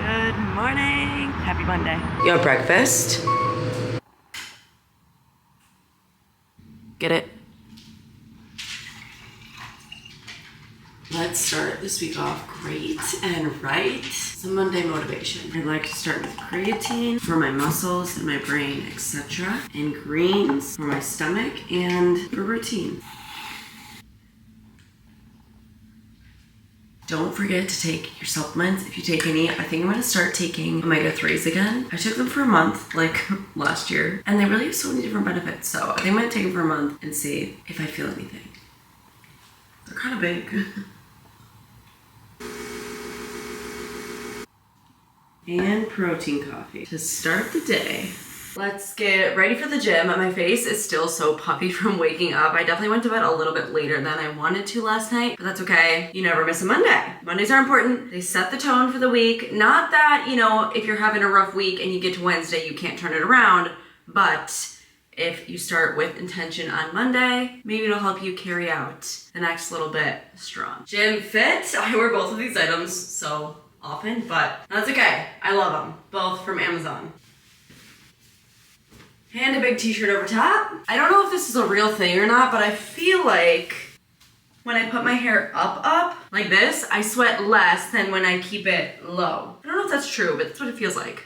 Good morning. Happy Monday. You have breakfast? Get it? Let's start this week off great and right. Some Monday motivation. I like to start with creatine for my muscles and my brain, etc. And greens for my stomach and for routine. Don't forget to take your supplements if you take any. I think I'm gonna start taking omega-3s again. I took them for a month, like last year, and they really have so many different benefits. So I think I'm gonna take them for a month and see if I feel anything. They're kind of big. And protein coffee to start the day. Let's get ready for the gym. My face is still so puffy from waking up. I definitely went to bed a little bit later than I wanted to last night, but that's okay. You never miss a Monday. Mondays are important. They set the tone for the week. Not that, if you're having a rough week and you get to Wednesday, you can't turn it around, but if you start with intention on Monday, maybe it'll help you carry out the next little bit strong. Gym Fit. I wear both of these items so often, but that's okay. I love them. Both from Amazon. And a big t-shirt over top. I don't know if this is a real thing or not, but I feel like when I put my hair up like this, I sweat less than when I keep it low. I don't know if that's true, but that's what it feels like.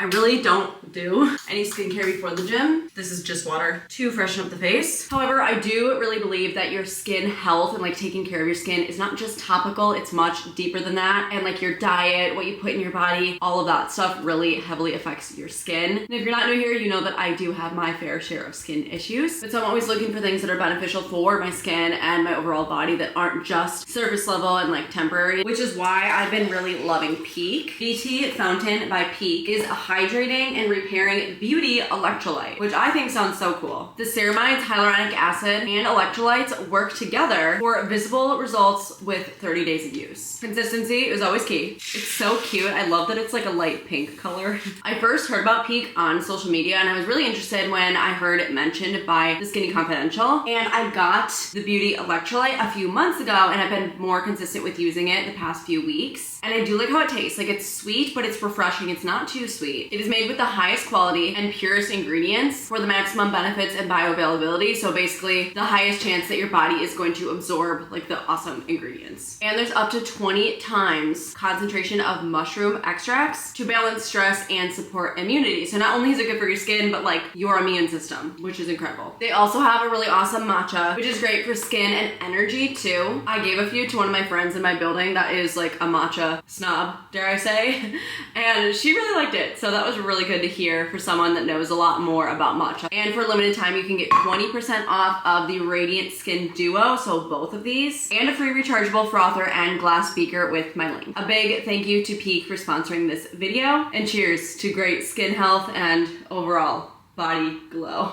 I really don't do any skincare before the gym. This is just water to freshen up the face. However, I do really believe that your skin health and taking care of your skin is not just topical, it's much deeper than that. And your diet, what you put in your body, all of that stuff really heavily affects your skin. And if you're not new here, you know that I do have my fair share of skin issues. But so I'm always looking for things that are beneficial for my skin and my overall body that aren't just surface level and temporary, which is why I've been really loving Peak. BT Fountain by Peak is a hydrating and repairing beauty electrolyte, which I think sounds so cool. The ceramides, hyaluronic acid, and electrolytes work together for visible results with 30 days of use. Consistency is always key. It's so cute. I love that it's a light pink color. I first heard about Peak on social media, and I was really interested when I heard it mentioned by the Skinny Confidential, and I got the beauty electrolyte a few months ago, and I've been more consistent with using it the past few weeks. And I do like how it tastes. It's sweet, but it's refreshing. It's not too sweet. It is made with the highest quality and purest ingredients for the maximum benefits and bioavailability. So basically the highest chance that your body is going to absorb the awesome ingredients. And there's up to 20 times concentration of mushroom extracts to balance stress and support immunity. So not only is it good for your skin, but your immune system, which is incredible. They also have a really awesome matcha, which is great for skin and energy too. I gave a few to one of my friends in my building that is a matcha snob, dare I say, and she really liked it. So that was really good to hear for someone that knows a lot more about matcha. And for a limited time, you can get 20% off of the Radiant Skin Duo, so both of these, and a free rechargeable frother and glass beaker with my link. A big thank you to Peak for sponsoring this video, and cheers to great skin health and overall body glow.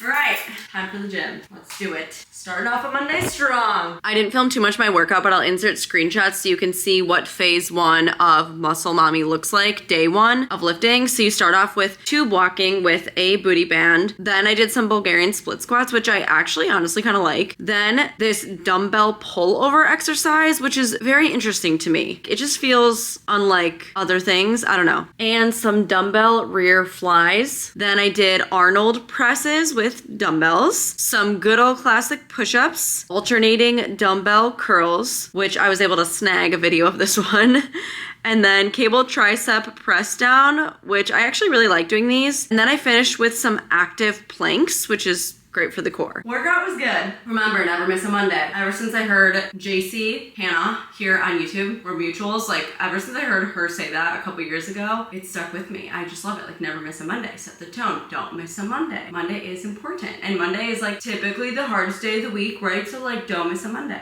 All right, time for the gym. Let's do it. Starting off a Monday strong. I didn't film too much of my workout, but I'll insert screenshots so you can see what phase 1 of Muscle Mommy looks like, day 1 of lifting. So you start off with tube walking with a booty band. Then I did some Bulgarian split squats, which I actually honestly kind of like. Then this dumbbell pull over exercise, which is very interesting to me. It just feels unlike other things. I don't know. And some dumbbell rear flies. Then I did Arnold presses with dumbbells, some good old classic push-ups, alternating dumbbell curls, which I was able to snag a video of this one, and then cable tricep press down, which I actually really like doing these. And then I finished with some active planks, which is great for the core. Workout was good. Remember, never miss a Monday. Ever since I heard JC Hannah here on YouTube, we're mutuals, ever since I heard her say that a couple years ago, it stuck with me. I just love it. Never miss a Monday. Set the tone. Don't miss a Monday. Monday is important. And Monday is typically the hardest day of the week, right? So don't miss a Monday.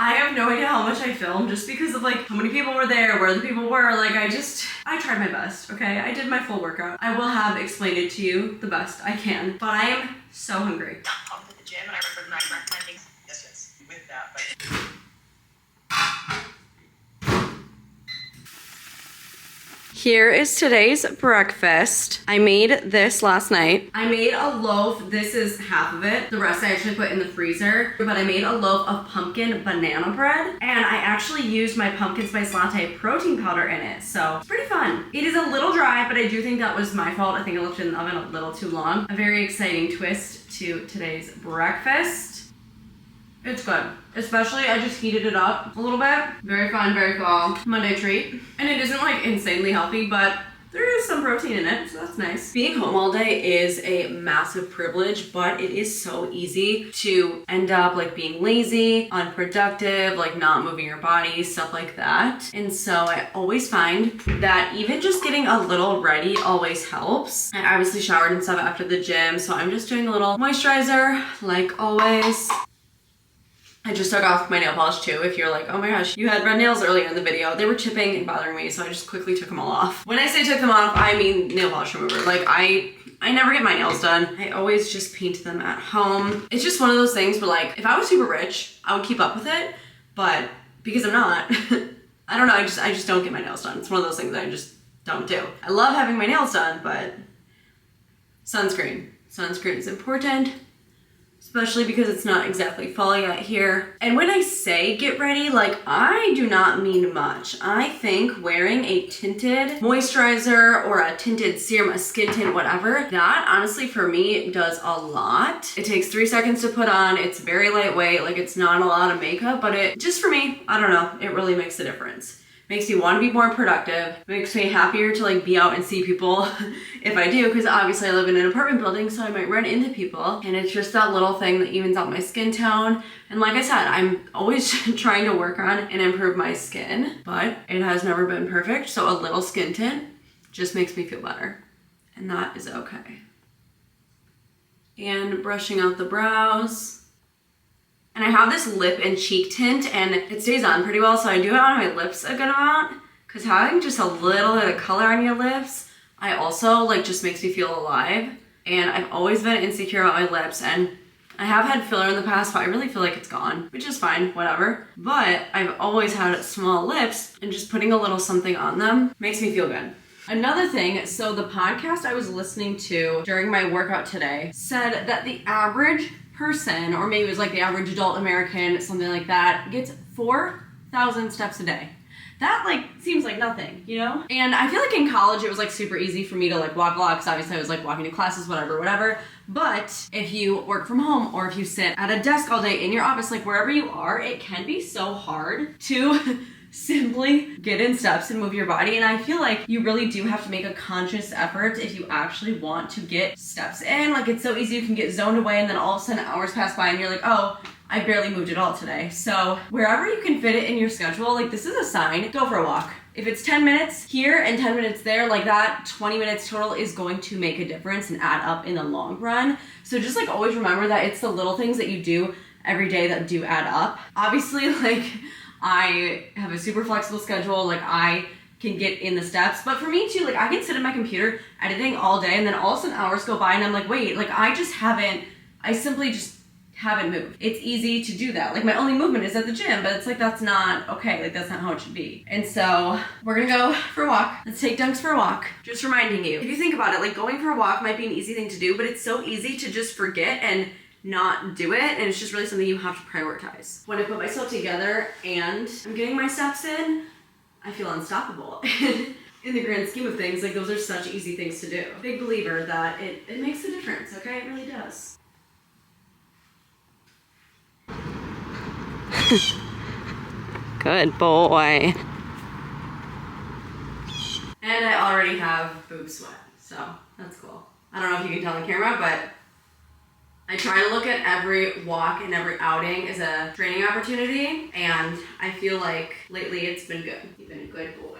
I have no idea how much I filmed just because of how many people were there, where the people were. I tried my best, okay? I did my full workout. I will have explained it to you the best I can, but I am so hungry. I'll hit the gym and I'm recommending. Yes. With that, but Here is today's breakfast. I made this last night. I made a loaf. This is half of it. The rest I actually put in the freezer. But I made a loaf of pumpkin banana bread. And I actually used my pumpkin spice latte protein powder in it. So it's pretty fun. It is a little dry, but I do think that was my fault. I think I left it in the oven a little too long. A very exciting twist to today's breakfast. It's good. Especially, I just heated it up a little bit. Very fun, very fall Monday treat. And it isn't like insanely healthy, but there is some protein in it, so that's nice. Being home all day is a massive privilege, but it is so easy to end up like being lazy, unproductive, like not moving your body, stuff like that. And so I always find that even just getting a little ready always helps. I obviously showered and stuff after the gym, so I'm just doing a little moisturizer like always. I just took off my nail polish too. If you're like, oh my gosh, you had red nails earlier in the video. They were chipping and bothering me, so I just quickly took them all off. When I say took them off, I mean nail polish remover. Like I never get my nails done. I always just paint them at home. It's just one of those things where like, if I was super rich, I would keep up with it. But because I'm not, I don't know, I just don't get my nails done. It's one of those things that I just don't do. I love having my nails done, but sunscreen. Sunscreen is important. Especially because it's not exactly fall yet here. And when I say get ready, like I do not mean much. I think wearing a tinted moisturizer or a tinted serum, a skin tint, whatever, that honestly for me does a lot. It takes 3 seconds to put on. It's very lightweight, like it's not a lot of makeup, but it just for me, I don't know, it really makes a difference. Makes me want to be more productive, makes me happier to like be out and see people if I do, because obviously I live in an apartment building, so I might run into people, and it's just that little thing that evens out my skin tone. And like I said, I'm always trying to work on and improve my skin, but it has never been perfect, so a little skin tint just makes me feel better, and that is okay. And brushing out the brows. And I have this lip and cheek tint, and it stays on pretty well, so I do it on my lips a good amount, because having just a little bit of color on your lips, I also like just makes me feel alive. And I've always been insecure about my lips, and I have had filler in the past, but I really feel like it's gone, which is fine, whatever. But I've always had small lips, and just putting a little something on them makes me feel good. Another thing, so the podcast I was listening to during my workout today said that the average person, or maybe it was like the average adult American, something like that, gets 4,000 steps a day. That like seems like nothing, you know? And I feel like in college it was like super easy for me to like walk a lot, because obviously I was like walking to classes, whatever. But if you work from home, or if you sit at a desk all day in your office, like wherever you are, it can be so hard to simply get in steps and move your body. And I feel like you really do have to make a conscious effort if you actually want to get steps in. Like it's so easy, you can get zoned away, and then all of a sudden hours pass by and you're like, oh, I barely moved at all today. So wherever you can fit it in your schedule, like this is a sign, go for a walk. If it's 10 minutes here and 10 minutes there, like that 20 minutes total is going to make a difference and add up in the long run. So just like always remember that it's the little things that you do every day that do add up. Obviously, like I have a super flexible schedule, like I can get in the steps, but for me too, like I can sit at my computer editing all day, and then all of a sudden hours go by and I'm like, wait, like I simply just haven't moved. It's easy to do that. Like my only movement is at the gym, but it's like, that's not okay. Like that's not how it should be. And so we're gonna go for a walk. Let's take Dunks for a walk. Just reminding you, if you think about it, like going for a walk might be an easy thing to do, but it's so easy to just forget and not do it, and it's just really something you have to prioritize. When I put myself together and I'm getting my steps in, I feel unstoppable. In the grand scheme of things, like those are such easy things to do. Big believer that it makes a difference, okay? It really does. Good boy. And I already have boob sweat, so that's cool. I don't know if you can tell on camera, but I try to look at every walk and every outing as a training opportunity, and I feel like lately it's been good. You've been a good boy.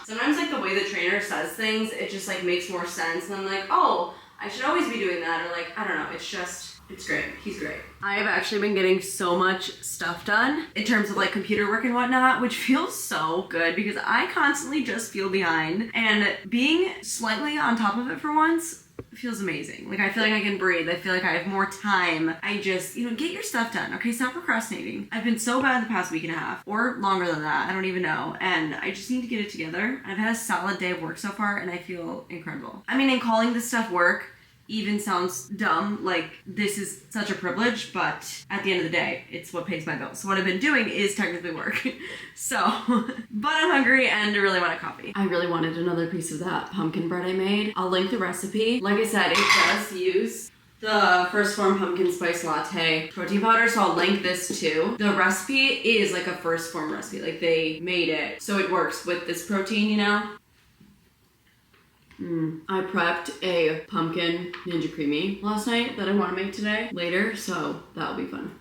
Sometimes like the way the trainer says things, it just like makes more sense, and I'm like, oh, I should always be doing that, or like, I don't know, it's great. He's great. I have actually been getting so much stuff done in terms of like computer work and whatnot, which feels so good because I constantly just feel behind, and being slightly on top of it for once feels amazing. Like, I feel like I can breathe. I feel like I have more time. I just, get your stuff done, okay? Stop procrastinating. I've been so bad the past week and a half, or longer than that. I don't even know. And I just need to get it together. I've had a solid day of work so far, and I feel incredible. I mean, and calling this stuff work even sounds dumb. Like, this is such a privilege, but at the end of the day, it's what pays my bills. So what I've been doing is technically work. So, but I'm hungry and I really want a coffee. I really wanted another piece of that pumpkin bread I made. I'll link the recipe. Like I said, it does use the First Form Pumpkin Spice Latte protein powder, so I'll link this too. The recipe is like a First Form recipe. Like, they made it so it works with this protein, I prepped a pumpkin ninja creamy last night that I want to make today later, so that'll be fun.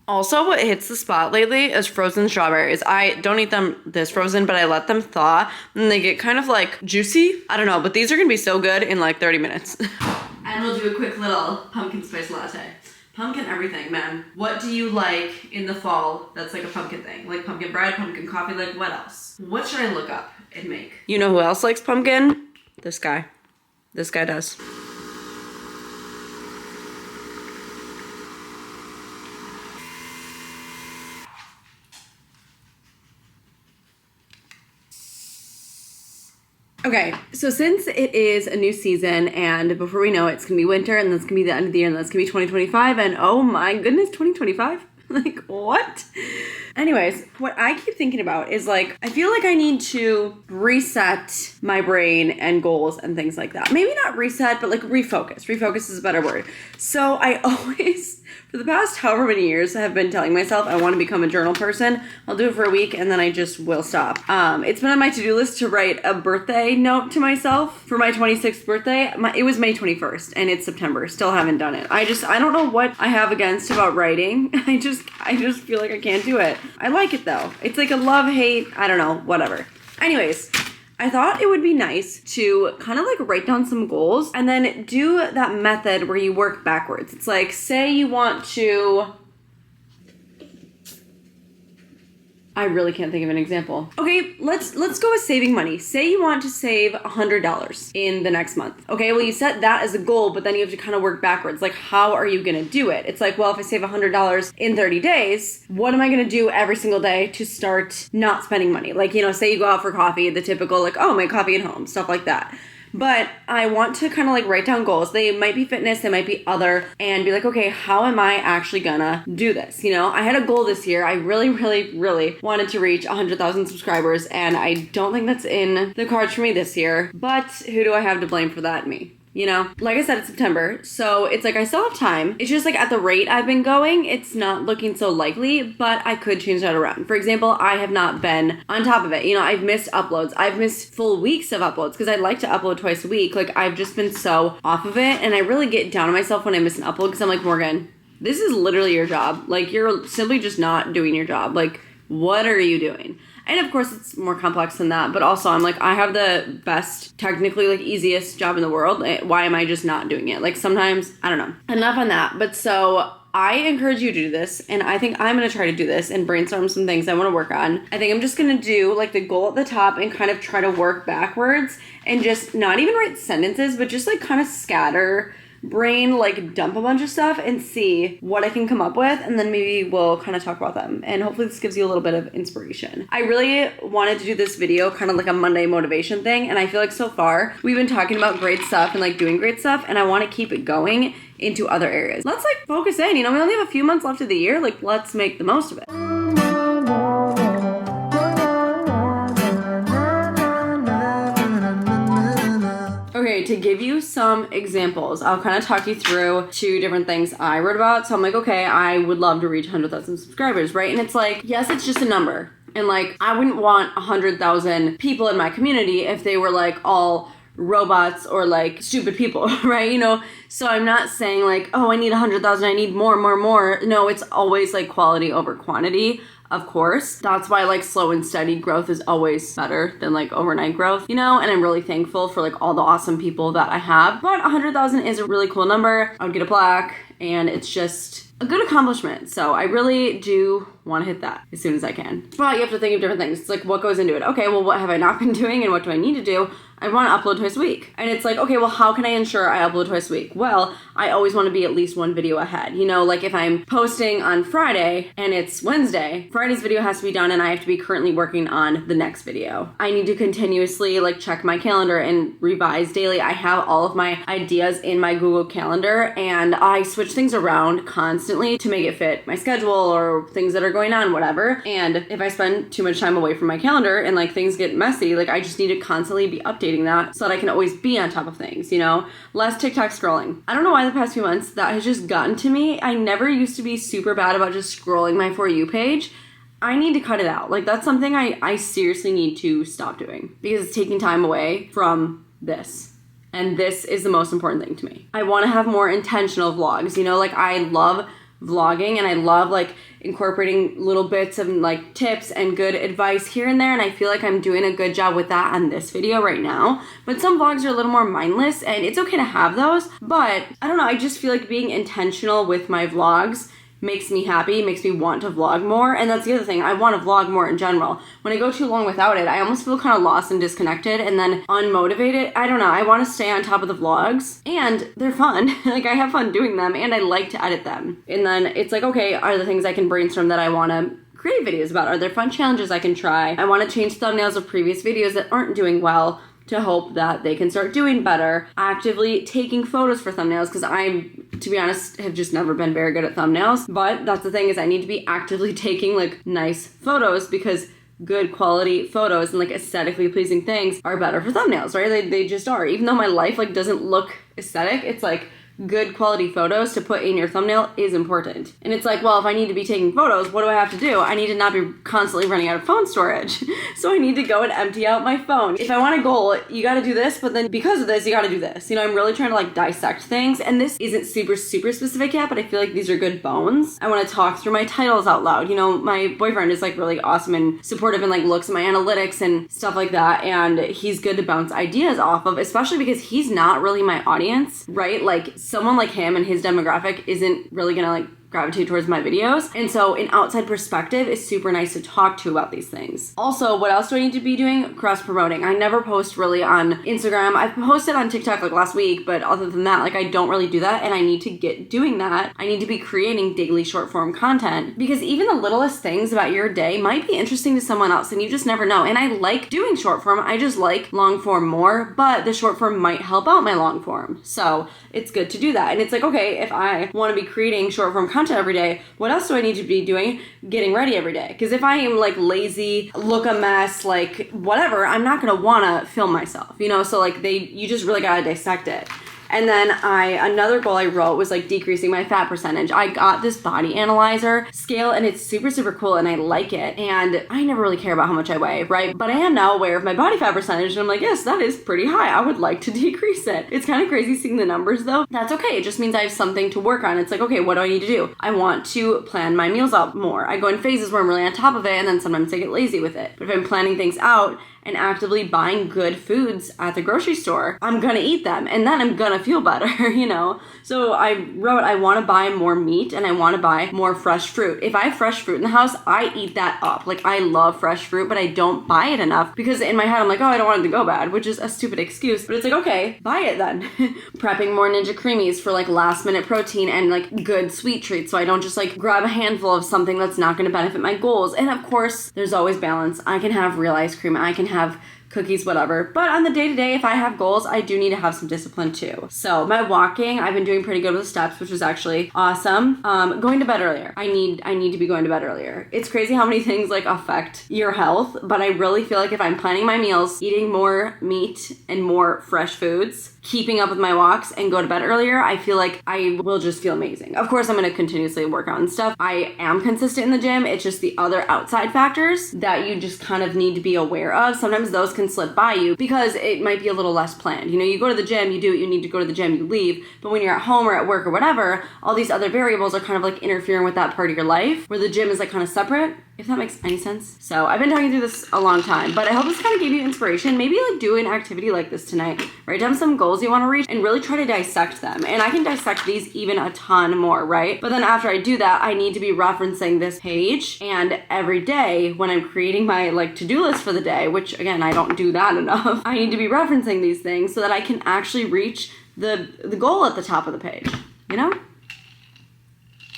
Also, what hits the spot lately is frozen strawberries. I don't eat them this frozen, but I let them thaw and they get kind of like juicy. I don't know, but these are gonna be so good in like 30 minutes. And we'll do a quick little pumpkin spice latte. Pumpkin everything, man. What do you like in the fall that's like a pumpkin thing? Like pumpkin bread, pumpkin coffee, like what else? What should I look up and make? You know who else likes pumpkin? This guy. This guy does. Okay, so since it is a new season and before we know it, it's gonna be winter and that's gonna be the end of the year and that's gonna be 2025 and oh my goodness, 2025? Like, what? Anyways, what I keep thinking about is like, I feel like I need to reset my brain and goals and things like that. Maybe not reset, but like refocus. Refocus is a better word. So I always, for the past however many years, have been telling myself I want to become a journal person. I'll do it for a week and then I just will stop. It's been on my to-do list to write a birthday note to myself for my 26th birthday. It was May 21st and it's September. Still haven't done it. I don't know what I have against about writing. I just feel like I can't do it. I like it though. It's like a love-hate, I don't know, whatever. Anyways, I thought it would be nice to kind of like write down some goals and then do that method where you work backwards. It's like, say you want to... I really can't think of an example. Okay, let's go with saving money. Say you want to save $100 in the next month. Okay, well you set that as a goal, but then you have to kind of work backwards. Like, how are you gonna do it? It's like, well, if I save $100 in 30 days, what am I gonna do every single day to start not spending money? Like, say you go out for coffee, the typical like, oh, make coffee at home, stuff like that. But I want to kind of like write down goals. They might be fitness, they might be other, and be like, okay, how am I actually gonna do this? I had a goal this year. I really, really, really wanted to reach 100,000 subscribers, and I don't think that's in the cards for me this year. But who do I have to blame for that? Me. Like I said, it's September, so it's like I still have time. It's just like at the rate I've been going, it's not looking so likely, but I could change that around. For example, I have not been on top of it. I've missed uploads. I've missed full weeks of uploads because I'd like to upload twice a week. Like, I've just been so off of it, and I really get down on myself when I miss an upload because I'm like, Morgan, this is literally your job. Like, you're simply just not doing your job. Like, what are you doing? And of course it's more complex than that, but also I'm like, I have the best, technically like easiest job in the world. Why am I just not doing it? Like, sometimes, I don't know. Enough on that. But so I encourage you to do this, and I think I'm going to try to do this and brainstorm some things I want to work on. I think I'm just going to do like the goal at the top and kind of try to work backwards and just not even write sentences, but just like kind of scatter brain, like dump a bunch of stuff and see what I can come up with, and then maybe we'll kind of talk about them, and hopefully this gives you a little bit of inspiration. I really wanted to do this video kind of like a Monday motivation thing, and I feel like so far we've been talking about great stuff and like doing great stuff, and I want to keep it going into other areas. Let's like focus in, we only have a few months left of the year, like let's make the most of it. Okay, to give you some examples, I'll kind of talk you through 2 different things I wrote about. So I'm like, okay, I would love to reach 100,000 subscribers, right? And it's like, yes, it's just a number. And like, I wouldn't want 100,000 people in my community if they were like all robots or like stupid people, right? So I'm not saying like, oh, I need 100,000, I need more. No, it's always like quality over quantity. Of course, that's why like slow and steady growth is always better than like overnight growth, and I'm really thankful for like all the awesome people that I have. But 100,000 is a really cool number. I would get a plaque, and it's just a good accomplishment. So I really do want to hit that as soon as I can. But you have to think of different things. It's like, what goes into it? Okay, well, what have I not been doing and what do I need to do? I want to upload twice a week. And it's like, okay, well, how can I ensure I upload twice a week? Well, I always want to be at least one video ahead. You know, like if I'm posting on Friday and it's Wednesday, Friday's video has to be done and I have to be currently working on the next video. I need to continuously like check my calendar and revise daily. I have all of my ideas in my Google Calendar and I switch things around constantly to make it fit my schedule or things that are going on, whatever. And if I spend too much time away from my calendar and like things get messy, like I just need to constantly be updating that so that I can always be on top of things, you know? Less TikTok scrolling. I don't know why the past few months that has just gotten to me. I never used to be super bad about just scrolling my For You page. I need to cut it out. Like that's something I seriously need to stop doing because it's taking time away from this. And this is the most important thing to me. I want to have more intentional vlogs, you know, like I love vlogging and I love like incorporating little bits of like tips and good advice here and there, and I feel like I'm doing a good job with that on this video right now. But some vlogs are a little more mindless and it's okay to have those, but I don't know, I just feel like being intentional with my vlogs makes me happy, makes me want to vlog more. And that's the other thing, I want to vlog more in general. When I go too long without it, I almost feel kind of lost and disconnected and then unmotivated. I don't know, I want to stay on top of the vlogs and they're fun. Like I have fun doing them and I like to edit them. And then it's like, okay, are there things I can brainstorm that I want to create videos about? Are there fun challenges I can try? I want to change thumbnails of previous videos that aren't doing well to hope that they can start doing better. Actively taking photos for thumbnails because I, to be honest, have just never been very good at thumbnails. But that's the thing is I need to be actively taking like nice photos because good quality photos and like aesthetically pleasing things are better for thumbnails, right? They just are. Even though my life like doesn't look aesthetic, it's like good quality photos to put in your thumbnail is important. And it's like, well, if I need to be taking photos, what do I have to do? I need to not be constantly running out of phone storage. So I need to go and empty out my phone. If I want a goal, you gotta do this, but then because of this, you gotta do this. You know, I'm really trying to like dissect things, and this isn't super specific yet, but I feel like these are good bones. I wanna talk through my titles out loud. You know, my boyfriend is like really awesome and supportive and like looks at my analytics and stuff like that, and he's good to bounce ideas off of, especially because he's not really my audience, right? Like someone like him and his demographic isn't really gonna like gravitate towards my videos. And so an outside perspective is super nice to talk to about these things. Also, what else do I need to be doing? Cross promoting. I never post really on Instagram. I posted on TikTok like last week, but other than that, like I don't really do that, and I need to get doing that. I need to be creating daily short form content because even the littlest things about your day might be interesting to someone else and you just never know. And I like doing short form. I just like long form more, but the short form might help out my long form. So it's good to do that. And it's like, okay, if I want to be creating short form content every day, what else do I need to be doing? Getting ready every day. Because if I am like lazy, look a mess, like whatever, I'm not gonna wanna film myself, you know? So like you just really gotta dissect it. And then another goal I wrote was like decreasing my fat percentage. I got this body analyzer scale and it's super, super cool and I like it. And I never really care about how much I weigh, right? But I am now aware of my body fat percentage and I'm like, yes, that is pretty high. I would like to decrease it. It's kind of crazy seeing the numbers though. That's okay. It just means I have something to work on. It's like, okay, what do I need to do? I want to plan my meals out more. I go in phases where I'm really on top of it and then sometimes I get lazy with it. But if I'm planning things out and actively buying good foods at the grocery store, I'm gonna eat them and then I'm gonna feel better, you know? So I wrote, I wanna buy more meat and I wanna buy more fresh fruit. If I have fresh fruit in the house, I eat that up. Like I love fresh fruit, but I don't buy it enough because in my head, I'm like, oh, I don't want it to go bad, which is a stupid excuse. But it's like, okay, buy it then. Prepping more Ninja Creamies for like last minute protein and like good sweet treats so I don't just like grab a handful of something that's not gonna benefit my goals. And of course, there's always balance. I can have real ice cream, I can have cookies, whatever. But on the day-to-day, if I have goals, I do need to have some discipline too. So my walking, I've been doing pretty good with the steps, which was actually awesome. Going to bed earlier. I need to be going to bed earlier. It's crazy how many things like affect your health, but I really feel like if I'm planning my meals, eating more meat and more fresh foods, keeping up with my walks and go to bed earlier, I feel like I will just feel amazing. Of course, I'm going to continuously work out and stuff. I am consistent in the gym. It's just the other outside factors that you just kind of need to be aware of. Sometimes those can slip by you because it might be a little less planned. You know, you go to the gym, you do what you need to go to the gym, you leave. But when you're at home or at work or whatever, all these other variables are kind of like interfering with that part of your life where the gym is like kind of separate. if that makes any sense. So I've been talking through this a long time, but I hope this kind of gave you inspiration. Maybe like do an activity like this tonight. Write down some goals you want to reach and really try to dissect them. And I can dissect these even a ton more, right? But then after I do that, I need to be referencing this page. And every day when I'm creating my like to-do list for the day, which again, I don't do that enough, I need to be referencing these things so that I can actually reach the goal at the top of the page, you know?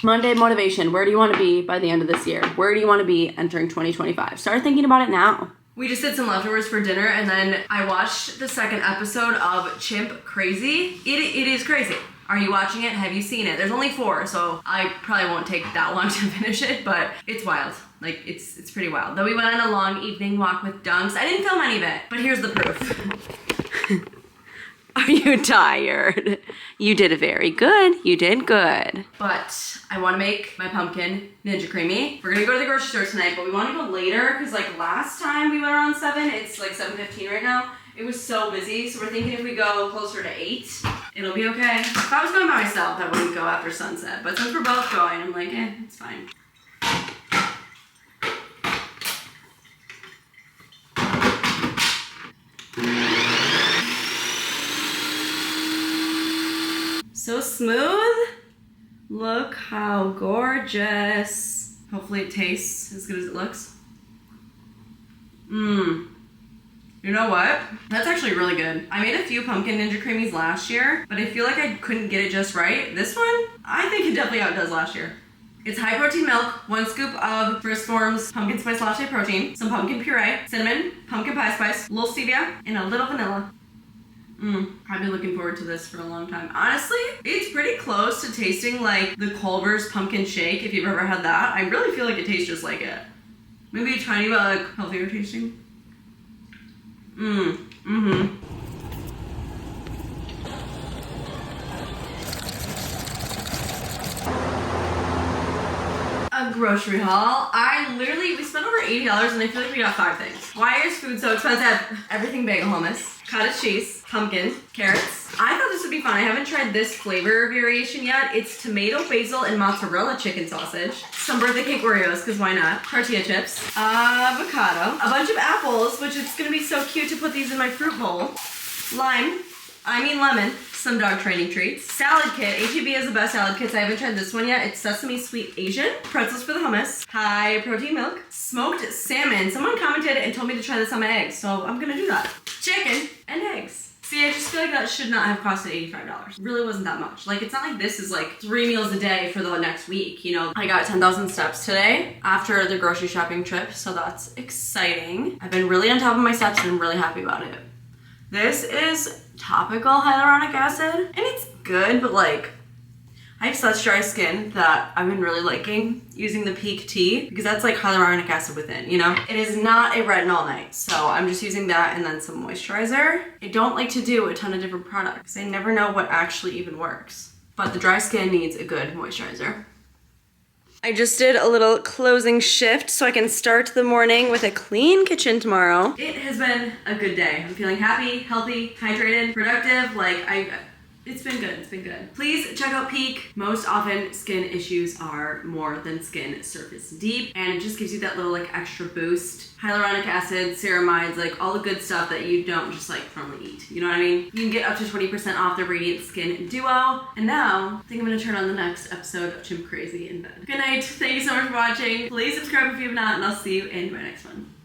Monday motivation. Where do you want to be by the end of this year? Where do you want to be entering 2025? Start thinking about it now. We just did some leftovers for dinner and then I watched the second episode of Chimp Crazy. It is crazy. Are you watching it? Have you seen it? There's only 4, so I probably won't take that long to finish it, but it's wild. Like, it's pretty wild. Though we went on a long evening walk with Dunks. I didn't film any of it, but here's the proof. Are you tired? You did very good. You did good. But I want to make my pumpkin ninja creamy. We're gonna go to the grocery store tonight, but we want to go later because like last time we went around 7, it's like 7:15 right now. It was so busy, so we're thinking if we go closer to 8, it'll be okay. If I was going by myself, I wouldn't go after sunset, but since we're both going, I'm like, it's fine. So smooth. Look how gorgeous. Hopefully it tastes as good as it looks. You know what? That's actually really good. I made a few pumpkin ninja creamies last year, but I feel like I couldn't get it just right. This one, I think it definitely outdoes last year. It's high protein milk, 1 scoop of First Form's pumpkin spice latte protein, some pumpkin puree, cinnamon, pumpkin pie spice, a little stevia, and a little vanilla. I've been looking forward to this for a long time. Honestly, it's pretty close to tasting like the Culver's pumpkin shake, if you've ever had that. I really feel like it tastes just like it. Maybe a tiny bit like healthier tasting. A grocery haul. We spent over $80 and I feel like we got 5 things. Why is food so expensive? Everything bagel hummus, cottage cheese, pumpkin, carrots. I thought this would be fun. I haven't tried this flavor variation yet. It's tomato, basil, and mozzarella chicken sausage. Some birthday cake Oreos, because why not? Tortilla chips, avocado, a bunch of apples, which it's gonna be so cute to put these in my fruit bowl. Lemon, some dog training treats. Salad kit. H-E-B has the best salad kits. I haven't tried this one yet. It's sesame sweet Asian. Pretzels for the hummus. High protein milk. Smoked salmon. Someone commented and told me to try this on my eggs, so I'm gonna do that. Chicken and eggs. See, I just feel like that should not have costed $85. It really wasn't that much. Like, it's not like this is like 3 meals a day for the next week, you know? I got 10,000 steps today after the grocery shopping trip, so that's exciting. I've been really on top of my steps and I'm really happy about it. This is topical hyaluronic acid, and it's good, but like, I have such dry skin that I've been really liking using the Peak Tea because that's like hyaluronic acid within, you know? It is not a retinol night, so I'm just using that and then some moisturizer. I don't like to do a ton of different products. I never know what actually even works, but the dry skin needs a good moisturizer. I just did a little closing shift so I can start the morning with a clean kitchen tomorrow. It has been a good day. I'm feeling happy, healthy, hydrated, productive. It's been good, it's been good. Please check out Peak. Most often skin issues are more than skin surface deep, and it just gives you that little like extra boost. Hyaluronic acid, ceramides, like all the good stuff that you don't just like normally eat. You know what I mean? You can get up to 20% off the Radiant Skin Duo. And now, I think I'm gonna turn on the next episode of Chimp Crazy in bed. Good night, thank you so much for watching. Please subscribe if you have not, and I'll see you in my next one.